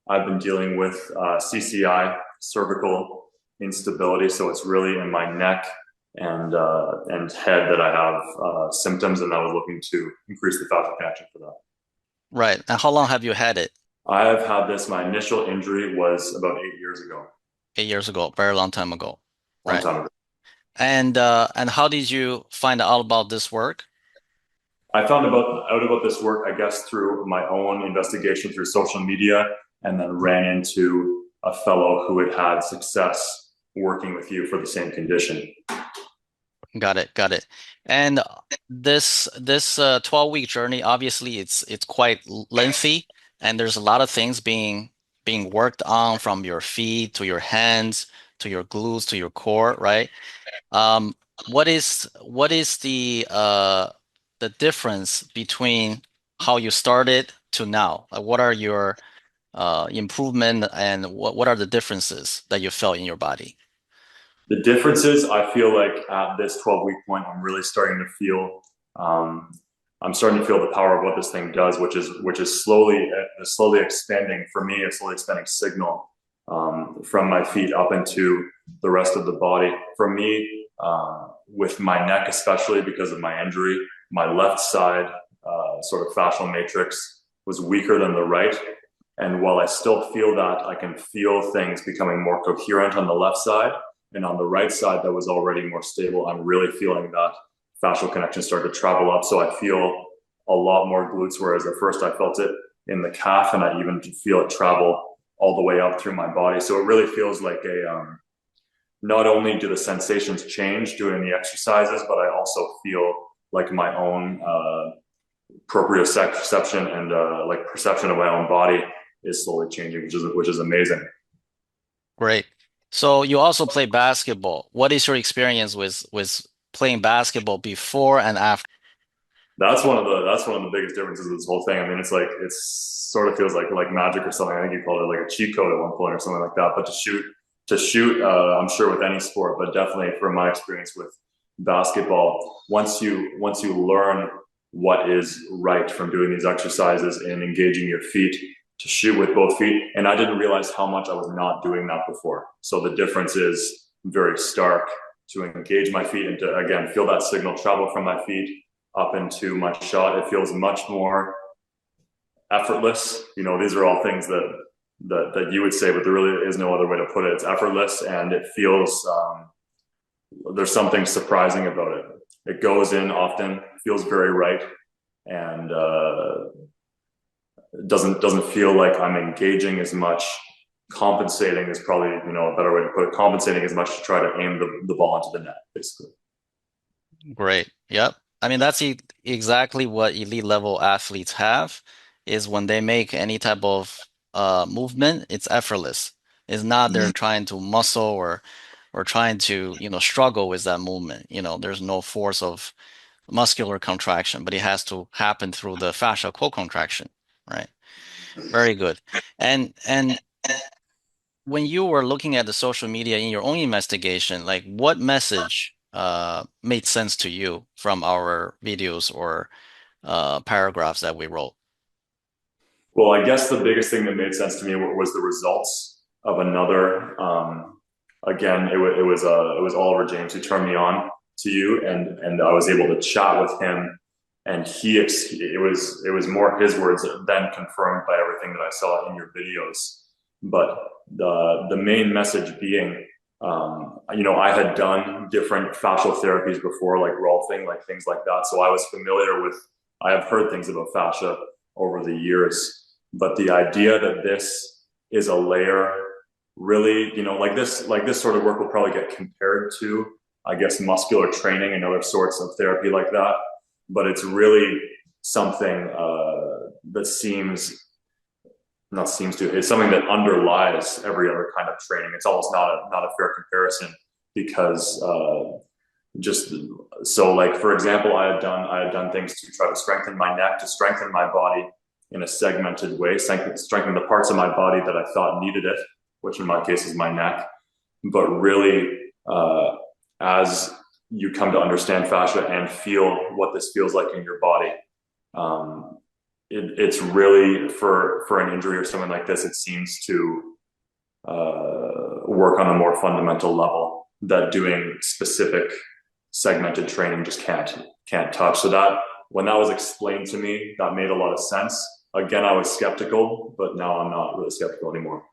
I've been dealing with CCI, cervical instability. So it's really in my neck and head that I have symptoms, and I was looking to increase the fascial connection for that. Right. And how long have you had it? I have had this. My initial injury was about 8 years ago, 8 years ago, very long time ago. long Right. time ago. And how did you find out about this work? I found out about this work, I guess, through my own investigation through social media, and then ran into a fellow who had had success working with you for the same condition. Got it, got it. And this 12-week journey, obviously it's quite lengthy, and there's a lot of things being worked on from your feet to your hands to your glutes to your core, right? Um, what is the difference between how you started to now? Like, what are your improvement and what are the differences that you felt in your body? The difference is, I feel like at this 12-week point, I'm really starting to feel, um, I'm starting to feel the power of what this thing does, which is slowly expanding for me. It's slowly expanding signal from my feet up into the rest of the body. For me, with my neck, especially because of my injury, my left side sort of fascial matrix was weaker than the right. And while I still feel that, I can feel things becoming more coherent on the left side. And on the right side, that was already more stable. I'm really feeling that fascial connection start to travel up. So I feel a lot more glutes, whereas at first I felt it in the calf, and I even feel it travel all the way up through my body. So it really feels like not only do the sensations change doing the exercises, but I also feel like my own proprioception and like perception of my own body is slowly changing, which is amazing. Great. So you also play basketball. What is your experience with playing basketball before and after? That's one of the biggest differences of this whole thing. I mean, it's sort of feels like magic or something. I think you called it like a cheat code at one point or something like that. But to shoot, I'm sure with any sport, but definitely from my experience with basketball, once you learn what is right from doing these exercises and engaging your feet to shoot with both feet, and I didn't realize how much I was not doing that before. So the difference is very stark to engage my feet and to again feel that signal travel from my feet up into my shot. It feels much more effortless. These are all things that you would say, but there really is no other way to put it. It's effortless, and it feels there's something surprising about it. It goes in often, feels very right, and doesn't feel like I'm engaging as much. Compensating is probably a better way to put it. Compensating as much to try to aim the ball into the net, basically. Great. Yep. I mean, that's exactly what elite level athletes have is when they make any type of movement, it's effortless. It's not they're trying to muscle or trying to, struggle with that movement. There's no force of muscular contraction, but it has to happen through the fascial co-contraction, right? Very good. And when you were looking at the social media in your own investigation, like what message made sense to you from our videos or paragraphs that we wrote? Well, I guess the biggest thing that made sense to me was the results of another. Again, it was Oliver James who turned me on to you, and I was able to chat with him, and it was more his words than confirmed by everything that I saw in your videos. But the main message being, I had done different fascial therapies before, like rolfing, like things like that. So I was familiar with. I have heard things about fascia over the years, but the idea that this is a layer, really, like this sort of work will probably get compared to, I guess, muscular training and other sorts of therapy like that. But it's really something that it's something that underlies every other kind of training. It's almost not a fair comparison because just so, like, for example, I had done things to try to strengthen my neck, to strengthen my body in a segmented way, strengthen the parts of my body that I thought needed it, which in my case is my neck. But really, as you come to understand fascia and feel what this feels like in your body, um, it's really for an injury or something like this, it seems to work on a more fundamental level that doing specific segmented training just can't touch. So that when that was explained to me, that made a lot of sense. Again, I was skeptical, but now I'm not really skeptical anymore.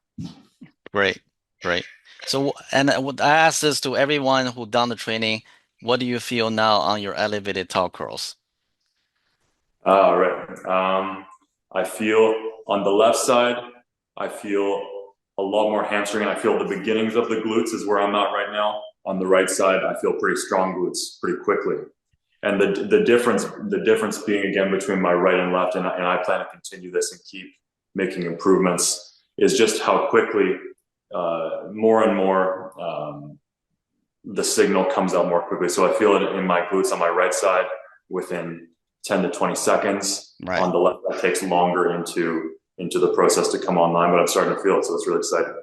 Great, great. So, and I ask this to everyone who done the training. What do you feel now on your elevated tall curls? Right. I feel on the left side, I feel a lot more hamstring, and I feel the beginnings of the glutes is where I'm at right now. On the right side, I feel pretty strong glutes pretty quickly. And the difference being again between my right and left, and I plan to continue this and keep making improvements, is just how quickly more and more the signal comes out more quickly. So I feel it in my glutes on my right side within 10 to 20 seconds. Right. On the left, that takes longer into the process to come online, but I'm starting to feel it, so it's really exciting.